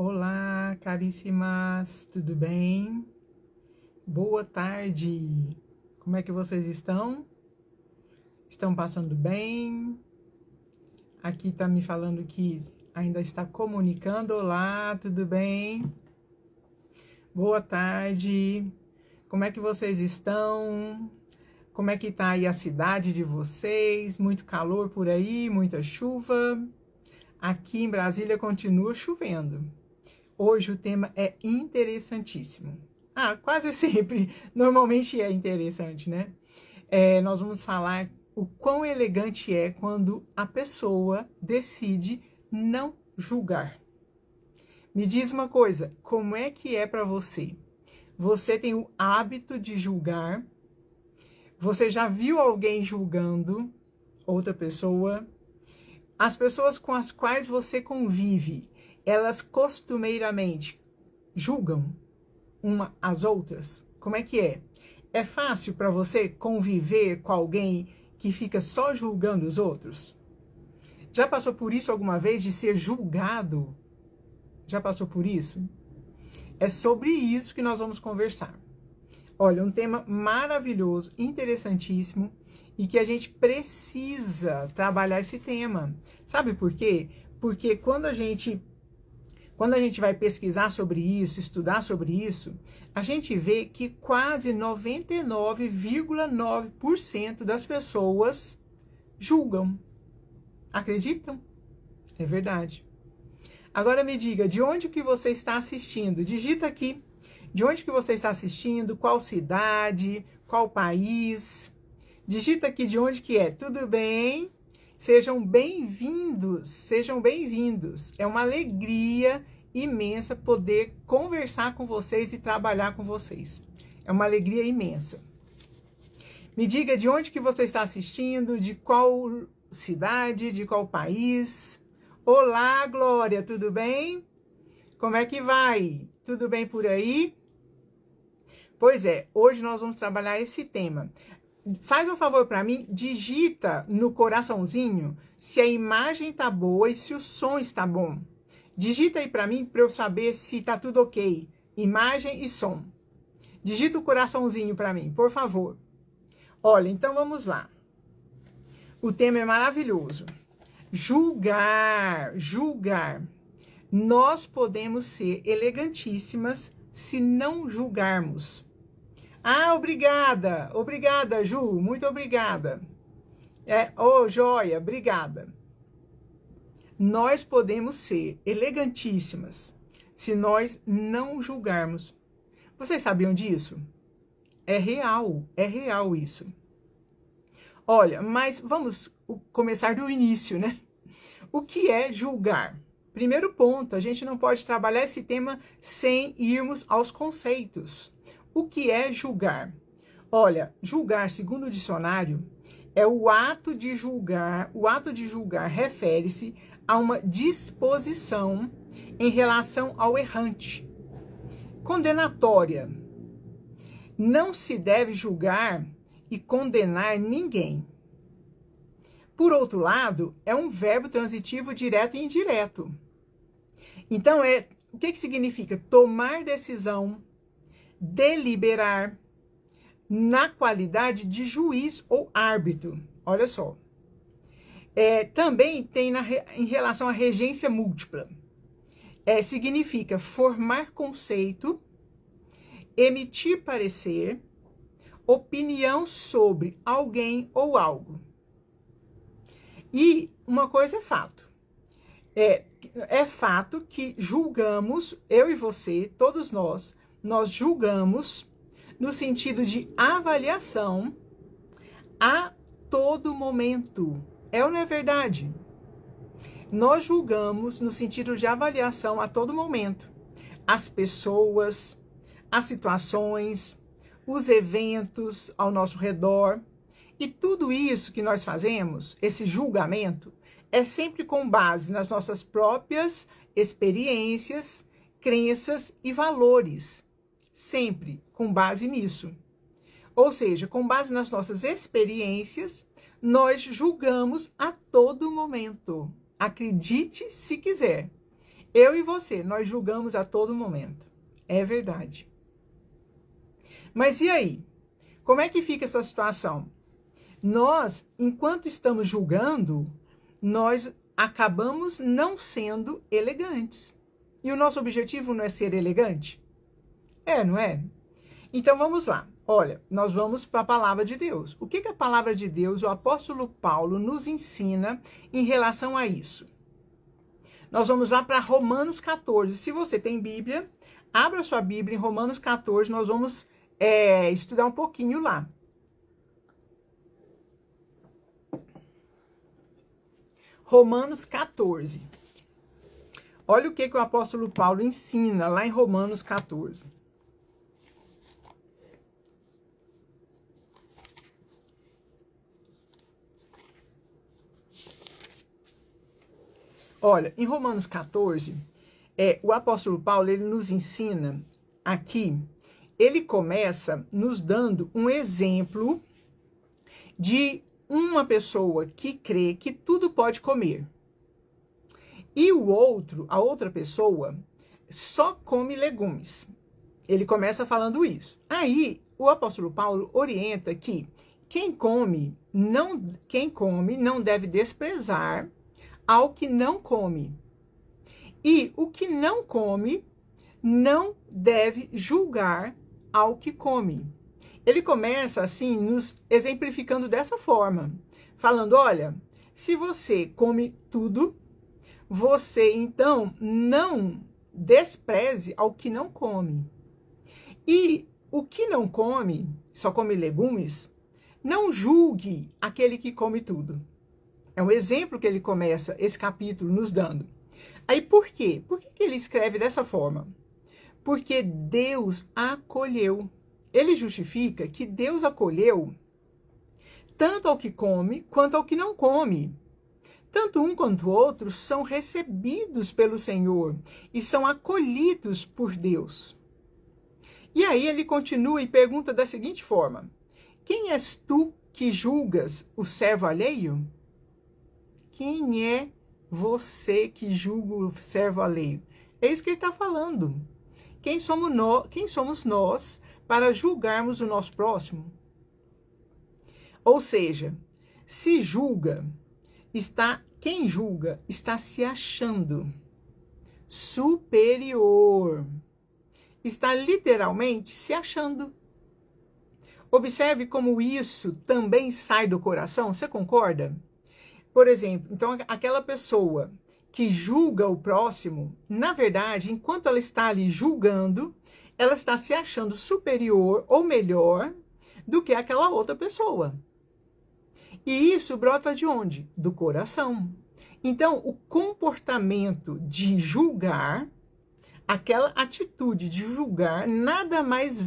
Olá, caríssimas, tudo bem? Boa tarde. Como é que vocês estão? Estão passando bem? Aqui tá me falando que ainda está comunicando. Olá, tudo bem? Boa tarde. Como é que vocês estão? Como é que tá aí a cidade de vocês? Muito calor por aí, muita chuva. Aqui em Brasília continua chovendo. Hoje o tema é interessantíssimo. Quase sempre, normalmente é interessante, né? Nós vamos falar o quão elegante é quando a pessoa decide não julgar. Me diz uma coisa, como é que é para você? Você tem o hábito de julgar? Você já viu alguém julgando outra pessoa? As pessoas com as quais você convive, elas costumeiramente julgam uma às outras? Como é que é? É fácil para você conviver com alguém que fica só julgando os outros? Já passou por isso alguma vez de ser julgado? Já passou por isso? É sobre isso que nós vamos conversar. Olha, um tema maravilhoso, interessantíssimo e que a gente precisa trabalhar esse tema. Sabe por quê? Porque quando a gente vai pesquisar sobre isso, estudar sobre isso, a gente vê que quase 99,9% das pessoas julgam. Acreditam? É verdade. Agora me diga, de onde que você está assistindo? Digita aqui. De onde que você está assistindo? Qual cidade? Qual país? Digita aqui de onde que é. Tudo bem? Sejam bem-vindos, sejam bem-vindos. É uma alegria imensa poder conversar com vocês e trabalhar com vocês. É uma alegria imensa. Me diga de onde que você está assistindo, de qual cidade, de qual país. Olá, Glória, tudo bem? Como é que vai? Tudo bem por aí? Pois é, hoje nós vamos trabalhar esse tema. Faz um favor para mim, digita no coraçãozinho se a imagem tá boa e se o som está bom. Digita aí para mim para eu saber se tá tudo ok. Imagem e som. Digita o coraçãozinho para mim, por favor. Olha, então vamos lá. O tema é maravilhoso. Julgar, julgar. Nós podemos ser elegantíssimas se não julgarmos. Obrigada, Ju, muito obrigada. Joia, obrigada. Nós podemos ser elegantíssimas se nós não julgarmos. Vocês sabiam disso? É real isso. Olha, mas vamos começar do início, né? O que é julgar? Primeiro ponto, a gente não pode trabalhar esse tema sem irmos aos conceitos. O que é julgar? Olha, julgar, segundo o dicionário, é o ato de julgar. O ato de julgar refere-se a uma disposição em relação ao errante. Condenatória. Não se deve julgar e condenar ninguém. Por outro lado, é um verbo transitivo direto e indireto. Então, o que significa? Tomar decisão, deliberar, na qualidade de juiz ou árbitro. Olha só. Também tem em relação à regência múltipla. Significa formar conceito, emitir parecer, opinião sobre alguém ou algo. E uma coisa é fato. É fato que julgamos, eu e você, todos nós julgamos no sentido de avaliação a todo momento. É ou não é verdade? Nós julgamos no sentido de avaliação a todo momento. As pessoas, as situações, os eventos ao nosso redor. E tudo isso que nós fazemos, esse julgamento, é sempre com base nas nossas próprias experiências, crenças e valores. Sempre com base nisso. Ou seja, com base nas nossas experiências, nós julgamos a todo momento. Acredite se quiser. Eu e você, nós julgamos a todo momento. É verdade. Mas e aí? Como é que fica essa situação? Nós, enquanto estamos julgando, nós acabamos não sendo elegantes. E o nosso objetivo não é ser elegante? É, não é? Então vamos lá. Olha, nós vamos para a palavra de Deus. O que a palavra de Deus, o apóstolo Paulo, nos ensina em relação a isso? Nós vamos lá para Romanos 14. Se você tem Bíblia, abra sua Bíblia em Romanos 14, nós vamos estudar um pouquinho lá. Romanos 14. Olha o que o apóstolo Paulo ensina lá em Romanos 14. Olha, em Romanos 14, o apóstolo Paulo, ele nos ensina aqui, ele começa nos dando um exemplo de uma pessoa que crê que tudo pode comer. E a outra pessoa, só come legumes. Ele começa falando isso. Aí, o apóstolo Paulo orienta que quem come não deve desprezar ao que não come. E o que não come não deve julgar ao que come. Ele começa assim, nos exemplificando dessa forma, falando, olha, se você come tudo, você então não despreze ao que não come. E o que não come, só come legumes, não julgue aquele que come tudo. É um exemplo que ele começa esse capítulo nos dando. Aí por quê? Por que ele escreve dessa forma? Porque Deus acolheu. Ele justifica que Deus acolheu tanto ao que come quanto ao que não come. Tanto um quanto o outro são recebidos pelo Senhor e são acolhidos por Deus. E aí ele continua e pergunta da seguinte forma: quem és tu que julgas o servo alheio? Quem é você que julga o servo alheio? É isso que ele está falando. Quem somos nós para julgarmos o nosso próximo? Ou seja, se julga, quem julga está se achando superior. Está literalmente se achando. Observe como isso também sai do coração, você concorda? Por exemplo, então aquela pessoa que julga o próximo, na verdade, enquanto ela está ali julgando, ela está se achando superior ou melhor do que aquela outra pessoa. E isso brota de onde? Do coração. Então, o comportamento de julgar, aquela atitude de julgar, nada mais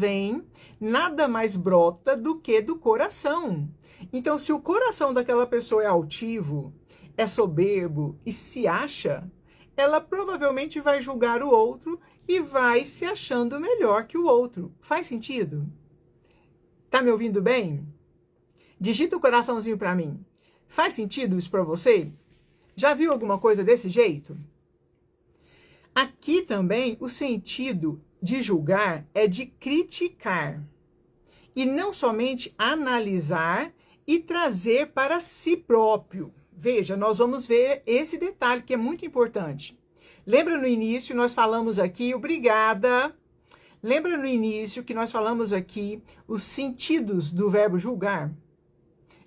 brota do que do coração. Então, se o coração daquela pessoa é altivo, é soberbo e se acha, ela provavelmente vai julgar o outro e vai se achando melhor que o outro. Faz sentido? Tá me ouvindo bem? Digita o coraçãozinho para mim. Faz sentido isso para você? Já viu alguma coisa desse jeito? Aqui também o sentido de julgar é de criticar. E não somente analisar e trazer para si próprio. Veja, nós vamos ver esse detalhe que é muito importante. Lembra no início nós falamos aqui, obrigada. Lembra no início que nós falamos aqui os sentidos do verbo julgar?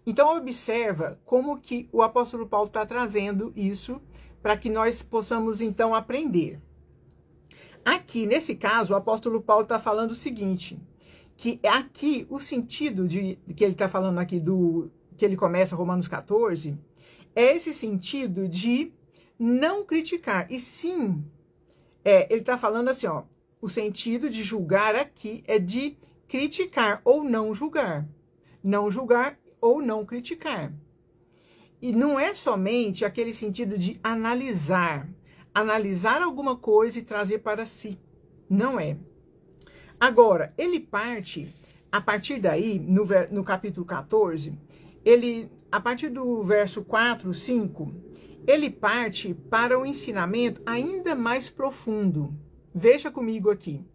Então observa como que o apóstolo Paulo está trazendo isso para que nós possamos então aprender. Aqui, nesse caso, o apóstolo Paulo está falando o seguinte, que aqui o sentido que ele está falando aqui que ele começa Romanos 14, é esse sentido de não criticar, e sim, ele está falando assim, ó, o sentido de julgar aqui é de criticar ou não julgar ou não criticar. E não é somente aquele sentido de analisar alguma coisa e trazer para si, não é. Agora, ele parte, a partir daí, no capítulo 14, a partir do verso 4, 5, ele parte para um ensinamento ainda mais profundo. Veja comigo aqui.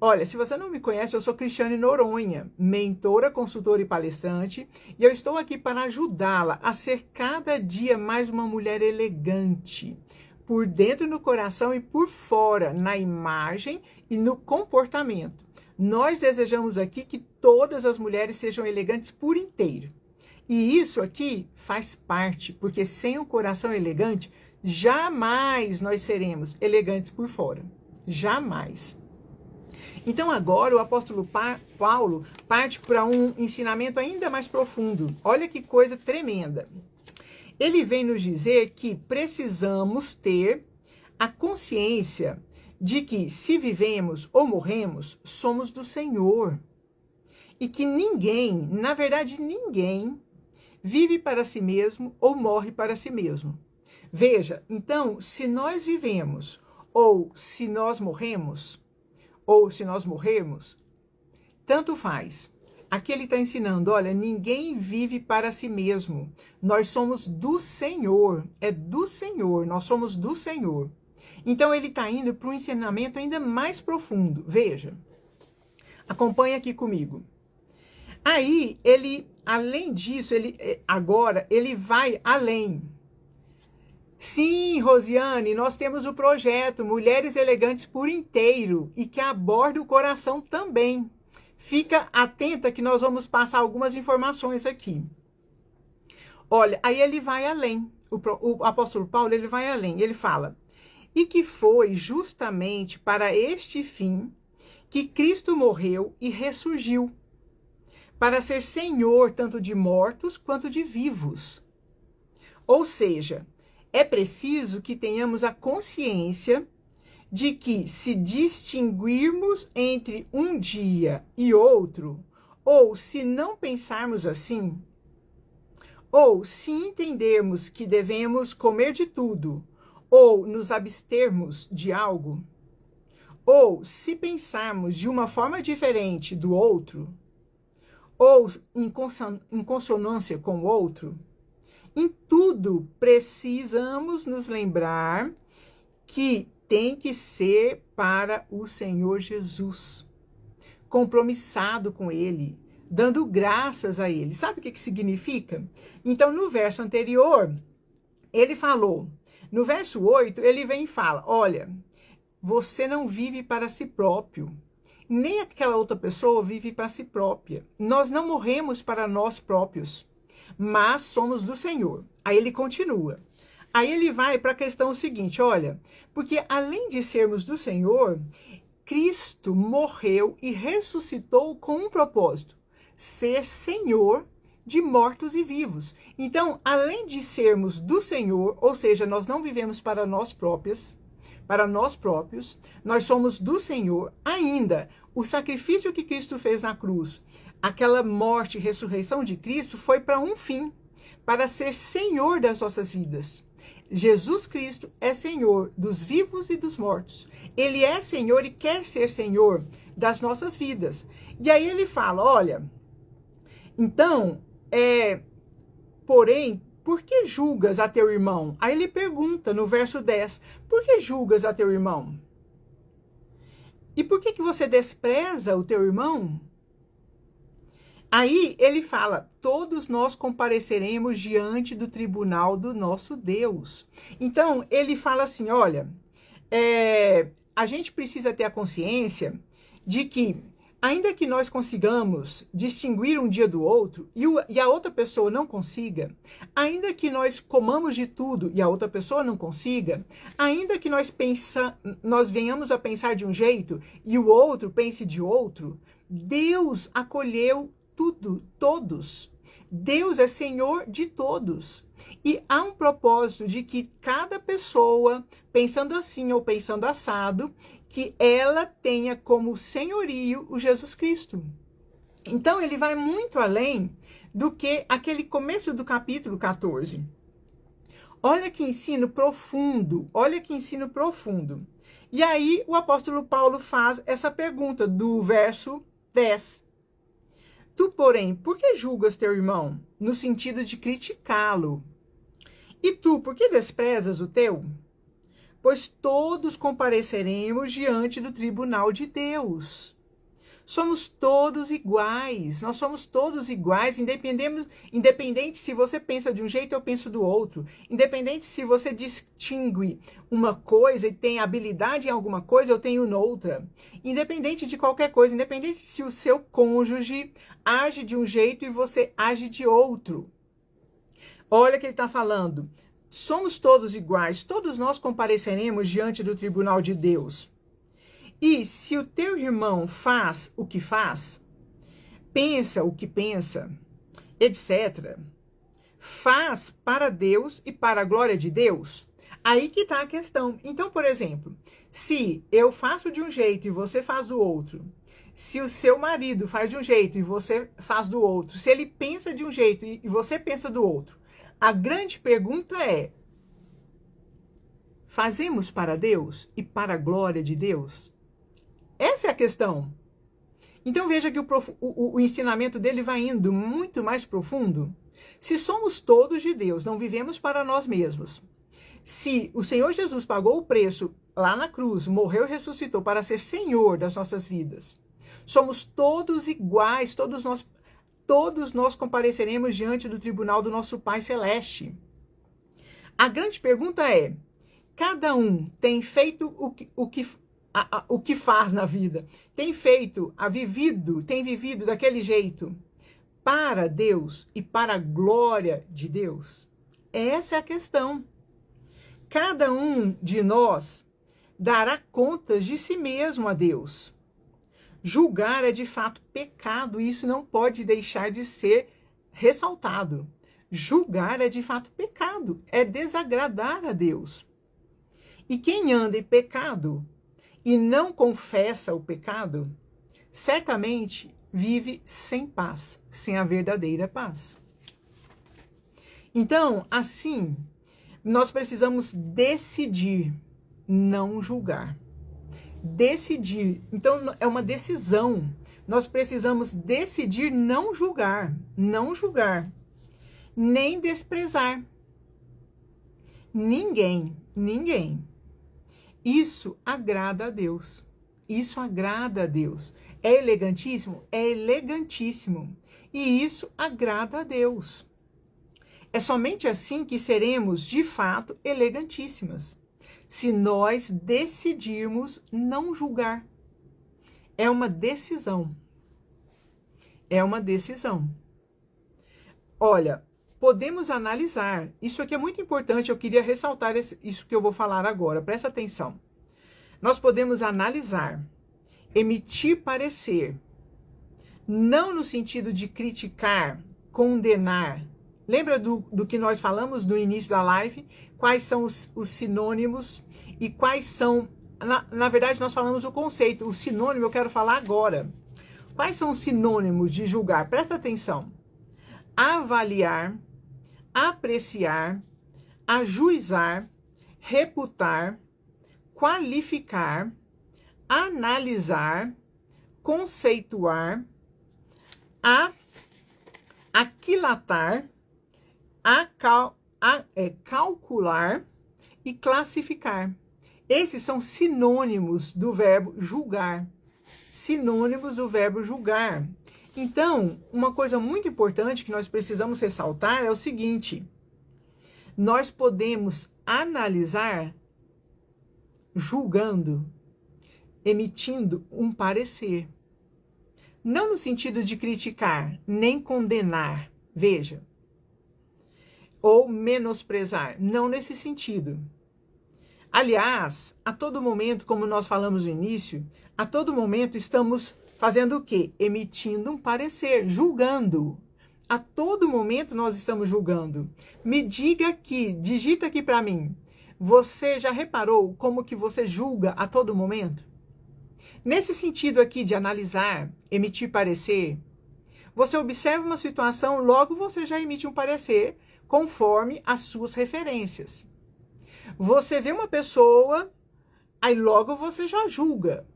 Olha, se você não me conhece, eu sou Cristiane Noronha, mentora, consultora e palestrante, e eu estou aqui para ajudá-la a ser cada dia mais uma mulher elegante, por dentro no coração e por fora, na imagem e no comportamento. Nós desejamos aqui que todas as mulheres sejam elegantes por inteiro. E isso aqui faz parte, porque sem o coração elegante, jamais nós seremos elegantes por fora. Jamais. Então agora o apóstolo Paulo parte para um ensinamento ainda mais profundo. Olha que coisa tremenda. Ele vem nos dizer que precisamos ter a consciência de que se vivemos ou morremos, somos do Senhor. E que ninguém, na verdade ninguém, vive para si mesmo ou morre para si mesmo. Veja, então, se nós vivemos ou se nós morremos, ou se nós morrermos, tanto faz. Aqui ele está ensinando, olha, ninguém vive para si mesmo. Nós somos do Senhor, é do Senhor, nós somos do Senhor. Então ele está indo para um ensinamento ainda mais profundo. Veja, acompanha aqui comigo. Aí, ele, além disso, agora ele vai além. Sim, Rosiane, nós temos o projeto Mulheres Elegantes por Inteiro e que aborda o coração também. Fica atenta que nós vamos passar algumas informações aqui. Olha, aí ele vai além. O apóstolo Paulo, ele vai além. Ele fala, e que foi justamente para este fim que Cristo morreu e ressurgiu, para ser Senhor tanto de mortos quanto de vivos. Ou seja, é preciso que tenhamos a consciência de que se distinguirmos entre um dia e outro, ou se não pensarmos assim, ou se entendermos que devemos comer de tudo, ou nos abstermos de algo, ou se pensarmos de uma forma diferente do outro, ou em consonância com o outro, em tudo precisamos nos lembrar que tem que ser para o Senhor Jesus, compromissado com Ele, dando graças a Ele. Sabe o que significa? Então, no verso anterior, ele falou, no verso 8, ele vem e fala, olha, você não vive para si próprio, nem aquela outra pessoa vive para si própria. Nós não morremos para nós próprios, mas somos do Senhor. Aí ele continua. Aí ele vai para a questão seguinte, olha, porque além de sermos do Senhor, Cristo morreu e ressuscitou com um propósito, ser Senhor de mortos e vivos. Então, além de sermos do Senhor, ou seja, nós não vivemos para nós próprios, nós somos do Senhor ainda. O sacrifício que Cristo fez na cruz, aquela morte e ressurreição de Cristo foi para um fim, para ser Senhor das nossas vidas. Jesus Cristo é Senhor dos vivos e dos mortos. Ele é Senhor e quer ser Senhor das nossas vidas. E aí ele fala, olha, então, porém, por que julgas a teu irmão? Aí ele pergunta no verso 10, por que julgas a teu irmão? E por que você despreza o teu irmão? Aí ele fala, todos nós compareceremos diante do tribunal do nosso Deus. Então, ele fala assim, olha, a gente precisa ter a consciência de que, ainda que nós consigamos distinguir um dia do outro e a outra pessoa não consiga, ainda que nós comamos de tudo e a outra pessoa não consiga, ainda que nós venhamos a pensar de um jeito e o outro pense de outro, Deus acolheu tudo, todos. Deus é Senhor de todos. E há um propósito de que cada pessoa, pensando assim ou pensando assado, que ela tenha como senhorio o Jesus Cristo. Então, ele vai muito além do que aquele começo do capítulo 14. Olha que ensino profundo, olha que ensino profundo. E aí, o apóstolo Paulo faz essa pergunta do verso 10. Tu, porém, por que julgas teu irmão? No sentido de criticá-lo. E tu, por que desprezas o teu? Pois todos compareceremos diante do tribunal de Deus. Somos todos iguais, nós somos todos iguais, independente se você pensa de um jeito, eu penso do outro, independente se você distingue uma coisa e tem habilidade em alguma coisa, eu tenho noutra, independente de qualquer coisa, independente se o seu cônjuge age de um jeito e você age de outro. Olha o que ele está falando, somos todos iguais, todos nós compareceremos diante do tribunal de Deus. E se o teu irmão faz o que faz, pensa o que pensa, etc., faz para Deus e para a glória de Deus, aí que está a questão. Então, por exemplo, se eu faço de um jeito e você faz do outro, se o seu marido faz de um jeito e você faz do outro, se ele pensa de um jeito e você pensa do outro, a grande pergunta é, fazemos para Deus e para a glória de Deus? Essa é a questão. Então veja que o ensinamento dele vai indo muito mais profundo. Se somos todos de Deus, não vivemos para nós mesmos. Se o Senhor Jesus pagou o preço lá na cruz, morreu e ressuscitou para ser Senhor das nossas vidas. Somos todos iguais, todos nós compareceremos diante do tribunal do nosso Pai Celeste. A grande pergunta é, cada um tem feito o que faz na vida, tem vivido daquele jeito para Deus e para a glória de Deus? Essa é a questão. Cada um de nós dará contas de si mesmo a Deus. Julgar é de fato pecado, e isso não pode deixar de ser ressaltado. Julgar é de fato pecado, é desagradar a Deus. E quem anda em pecado e não confessa o pecado, certamente vive sem paz, sem a verdadeira paz. Então, assim, nós precisamos decidir não julgar. Decidir. Então, é uma decisão. Nós precisamos decidir não julgar, nem desprezar ninguém. Isso agrada a Deus. Isso agrada a Deus. É elegantíssimo? É elegantíssimo. E isso agrada a Deus. É somente assim que seremos, de fato, elegantíssimas. Se nós decidirmos não julgar. É uma decisão. É uma decisão. Olha, podemos analisar. Isso aqui é muito importante, eu queria ressaltar isso que eu vou falar agora. Presta atenção. Nós podemos analisar, emitir parecer, não no sentido de criticar, condenar. Lembra do que nós falamos no início da live? Quais são os sinônimos e quais são... Na verdade, nós falamos o conceito. O sinônimo eu quero falar agora. Quais são os sinônimos de julgar? Presta atenção. Avaliar, apreciar, ajuizar, reputar, qualificar, analisar, conceituar, aquilatar, calcular e classificar. Esses são sinônimos do verbo julgar. Sinônimos do verbo julgar. Então, uma coisa muito importante que nós precisamos ressaltar é o seguinte: nós podemos analisar julgando, emitindo um parecer. Não no sentido de criticar, nem condenar, veja, ou menosprezar, não nesse sentido. Aliás, a todo momento, como nós falamos no início, a todo momento estamos fazendo o quê? Emitindo um parecer, julgando. A todo momento nós estamos julgando. Me diga aqui, digita aqui para mim. Você já reparou como que você julga a todo momento? Nesse sentido aqui de analisar, emitir parecer, você observa uma situação, logo você já emite um parecer conforme as suas referências. Você vê uma pessoa, aí logo você já julga.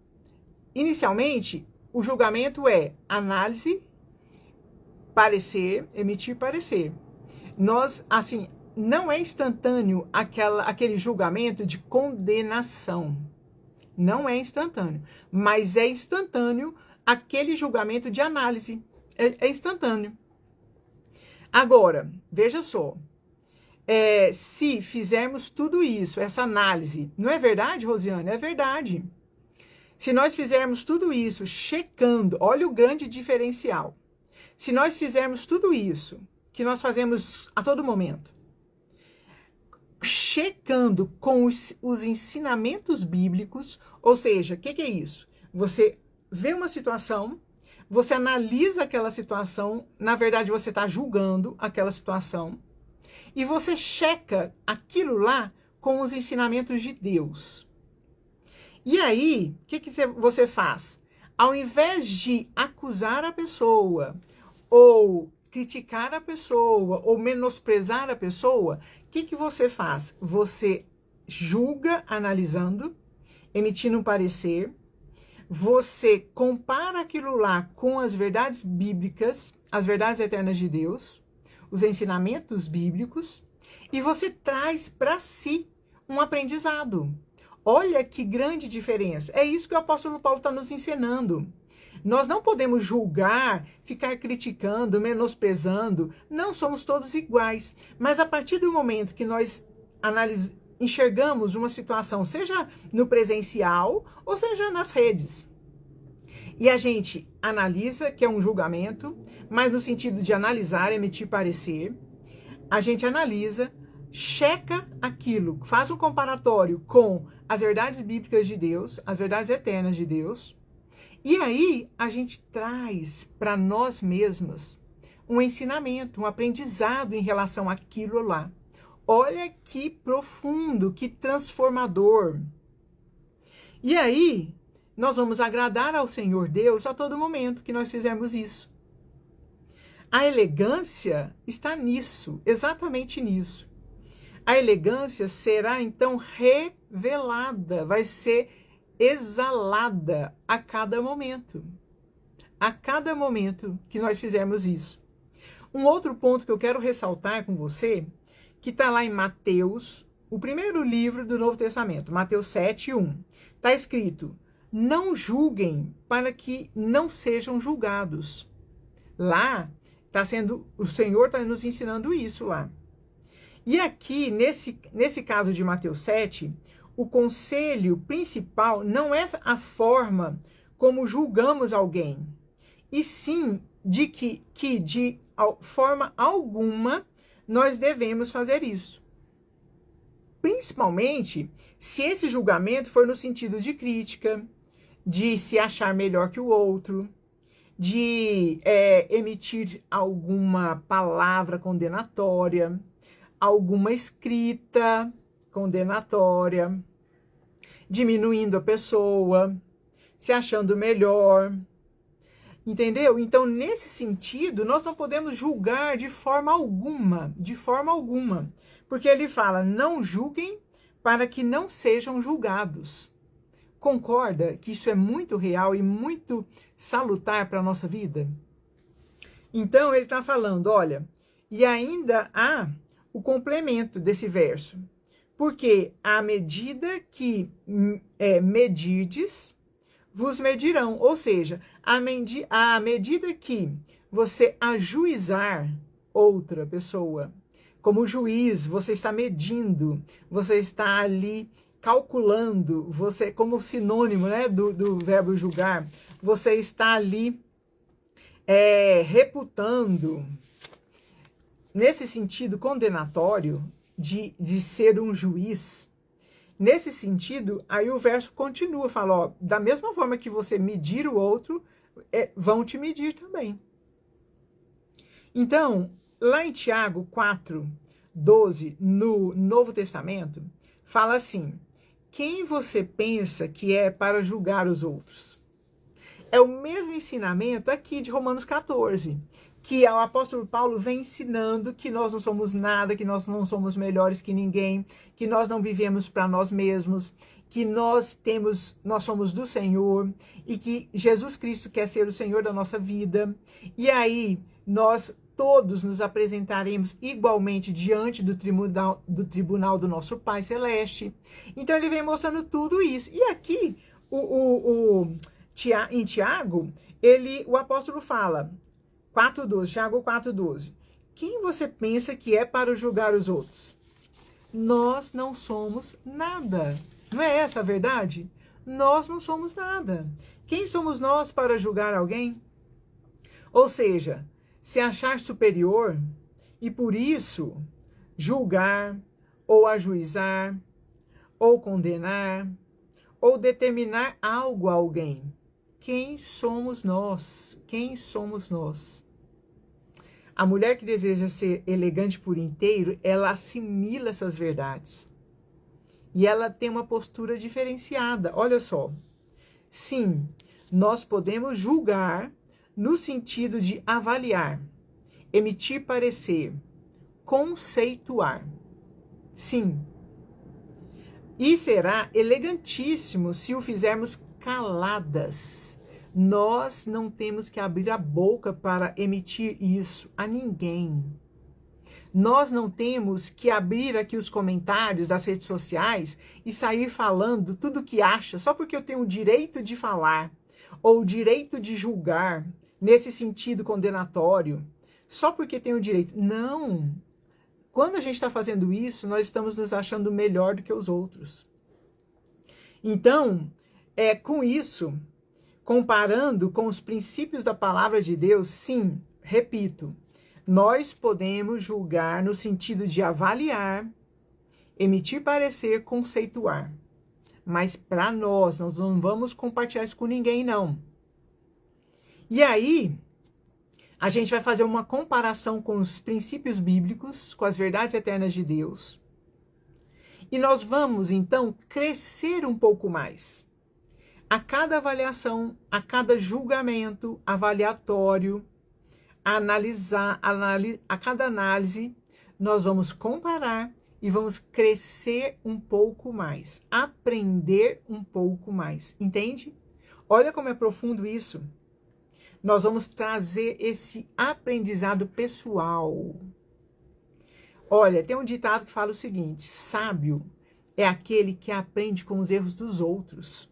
Inicialmente, o julgamento é análise, parecer, emitir parecer. Nós, assim, não é instantâneo aquele julgamento de condenação. Não é instantâneo. Mas é instantâneo aquele julgamento de análise. É instantâneo. Agora, veja só. Se fizermos tudo isso, essa análise, não é verdade, Rosiane? É verdade. Se nós fizermos tudo isso, checando, olha o grande diferencial. Se nós fizermos tudo isso, que nós fazemos a todo momento, checando com os ensinamentos bíblicos, ou seja, o que é isso? Você vê uma situação, você analisa aquela situação, na verdade você está julgando aquela situação, e você checa aquilo lá com os ensinamentos de Deus. E aí, o que você faz? Ao invés de acusar a pessoa, ou criticar a pessoa, ou menosprezar a pessoa, o que você faz? Você julga analisando, emitindo um parecer, você compara aquilo lá com as verdades bíblicas, as verdades eternas de Deus, os ensinamentos bíblicos, e você traz para si um aprendizado. Olha que grande diferença. É isso que o apóstolo Paulo está nos ensinando. Nós não podemos julgar, ficar criticando, menosprezando. Não somos todos iguais. Mas a partir do momento que nós enxergamos uma situação, seja no presencial ou seja nas redes, e a gente analisa, que é um julgamento, mas no sentido de analisar, emitir parecer, a gente analisa, checa aquilo, faz um comparatório com as verdades bíblicas de Deus, as verdades eternas de Deus, e aí a gente traz para nós mesmos um ensinamento, um aprendizado em relação àquilo lá. Olha que profundo, que transformador. E aí, nós vamos agradar ao Senhor Deus a todo momento que nós fizermos isso. A elegância está nisso, exatamente nisso. A elegância será então revelada, vai ser exalada a cada momento. A cada momento que nós fizermos isso. Um outro ponto que eu quero ressaltar com você, que está lá em Mateus, o primeiro livro do Novo Testamento, Mateus 7:1. Está escrito: não julguem para que não sejam julgados. Lá o Senhor está nos ensinando isso lá. E aqui, nesse caso de Mateus 7, o conselho principal não é a forma como julgamos alguém, e sim de que de forma alguma nós devemos fazer isso. Principalmente se esse julgamento for no sentido de crítica, de se achar melhor que o outro, de emitir alguma palavra condenatória, alguma escrita condenatória, diminuindo a pessoa, se achando melhor. Entendeu? Então, nesse sentido, nós não podemos julgar de forma alguma, porque ele fala: não julguem para que não sejam julgados. Concorda que isso é muito real e muito salutar para a nossa vida? Então, ele está falando, olha, e ainda há o complemento desse verso. Porque à medida que medirdes, vos medirão. Ou seja, à medida que você ajuizar outra pessoa, como juiz, você está medindo, você está ali calculando, você, como sinônimo, né, do verbo julgar, você está ali reputando, nesse sentido condenatório de ser um juiz. Nesse sentido, aí o verso continua, fala, ó, da mesma forma que você medir o outro, vão te medir também. Então, lá em Tiago 4:12, no Novo Testamento, fala assim: quem você pensa que é para julgar os outros? É o mesmo ensinamento aqui de Romanos 14, que o apóstolo Paulo vem ensinando que nós não somos nada, que nós não somos melhores que ninguém, que nós não vivemos para nós mesmos, que nós somos do Senhor e que Jesus Cristo quer ser o Senhor da nossa vida. E aí nós todos nos apresentaremos igualmente diante do tribunal do nosso Pai Celeste. Então ele vem mostrando tudo isso. E aqui, em Tiago, o apóstolo fala, 4,12, Tiago 4,12. Quem você pensa que é para julgar os outros? Nós não somos nada. Não é essa a verdade? Nós não somos nada. Quem somos nós para julgar alguém? Ou seja, se achar superior e por isso julgar, ou ajuizar, ou condenar, ou determinar algo a alguém. Quem somos nós? Quem somos nós? A mulher que deseja ser elegante por inteiro, ela assimila essas verdades. E ela tem uma postura diferenciada. Olha só. Sim, nós podemos julgar no sentido de avaliar, emitir parecer, conceituar. Sim. E será elegantíssimo se o fizermos caladas. Nós não temos que abrir a boca para emitir isso a ninguém. Nós não temos que abrir aqui os comentários das redes sociais e sair falando tudo o que acha, só porque eu tenho o direito de falar, ou o direito de julgar, nesse sentido condenatório, só porque tenho o direito. Não! Quando a gente está fazendo isso, nós estamos nos achando melhor do que os outros. Então, com isso, comparando com os princípios da palavra de Deus, sim, repito, nós podemos julgar no sentido de avaliar, emitir parecer, conceituar. Mas para nós não vamos compartilhar isso com ninguém, não. E aí, a gente vai fazer uma comparação com os princípios bíblicos, com as verdades eternas de Deus. E nós vamos, então, crescer um pouco mais. A cada avaliação, a cada julgamento avaliatório, a cada análise, nós vamos comparar e vamos crescer um pouco mais, aprender um pouco mais, entende? Olha como é profundo isso. Nós vamos trazer esse aprendizado pessoal. Olha, tem um ditado que fala o seguinte: sábio é aquele que aprende com os erros dos outros.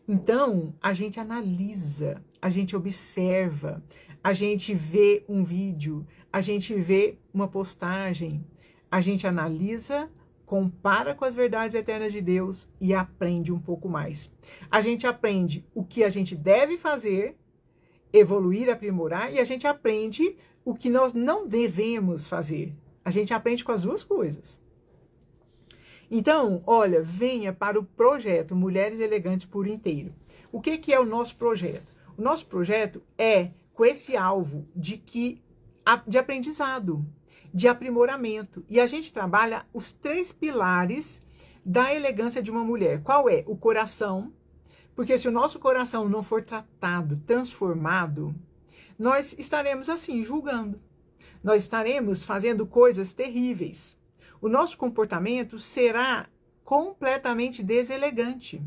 Então, a gente analisa, a gente observa, a gente vê um vídeo, a gente vê uma postagem, a gente analisa, compara com as verdades eternas de Deus e aprende um pouco mais. A gente aprende o que a gente deve fazer, evoluir, aprimorar, e a gente aprende o que nós não devemos fazer. A gente aprende com as duas coisas. Então, olha, venha para o projeto Mulheres Elegantes por Inteiro. O que é o nosso projeto? O nosso projeto é com esse alvo de aprendizado, de aprimoramento. E a gente trabalha os 3 pilares da elegância de uma mulher. Qual é? O coração. Porque se o nosso coração não for tratado, transformado, nós estaremos assim, julgando. Nós estaremos fazendo coisas terríveis. O nosso comportamento será completamente deselegante.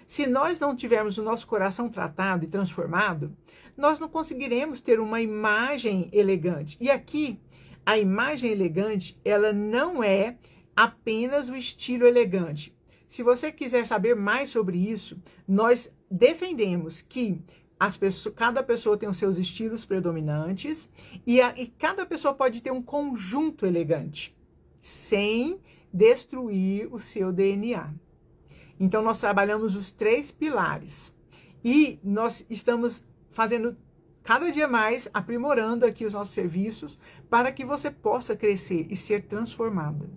Se nós não tivermos o nosso coração tratado e transformado, nós não conseguiremos ter uma imagem elegante. E aqui, a imagem elegante, ela não é apenas o estilo elegante. Se você quiser saber mais sobre isso, nós defendemos que cada pessoa tem os seus estilos predominantes e cada pessoa pode ter um conjunto elegante, sem destruir o seu DNA. Então, nós trabalhamos os 3 pilares e nós estamos fazendo cada dia mais, aprimorando aqui os nossos serviços para que você possa crescer e ser transformada.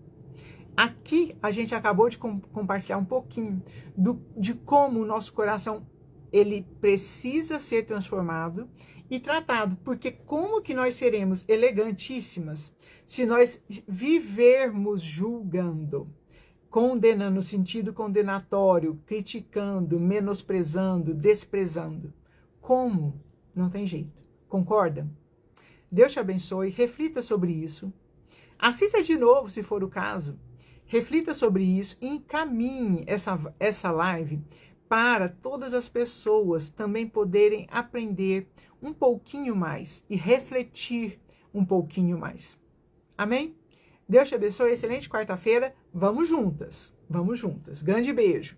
Aqui, a gente acabou de compartilhar um pouquinho de como o nosso coração ele precisa ser transformado e tratado, porque como que nós seremos elegantíssimas se nós vivermos julgando, condenando no sentido condenatório, criticando, menosprezando, desprezando? Como? Não tem jeito. Concorda? Deus te abençoe, reflita sobre isso. Assista de novo, se for o caso. Reflita sobre isso e encaminhe essa live para todas as pessoas também poderem aprender um pouquinho mais e refletir um pouquinho mais. Amém? Deus te abençoe, excelente quarta-feira. Vamos juntas, vamos juntas. Grande beijo.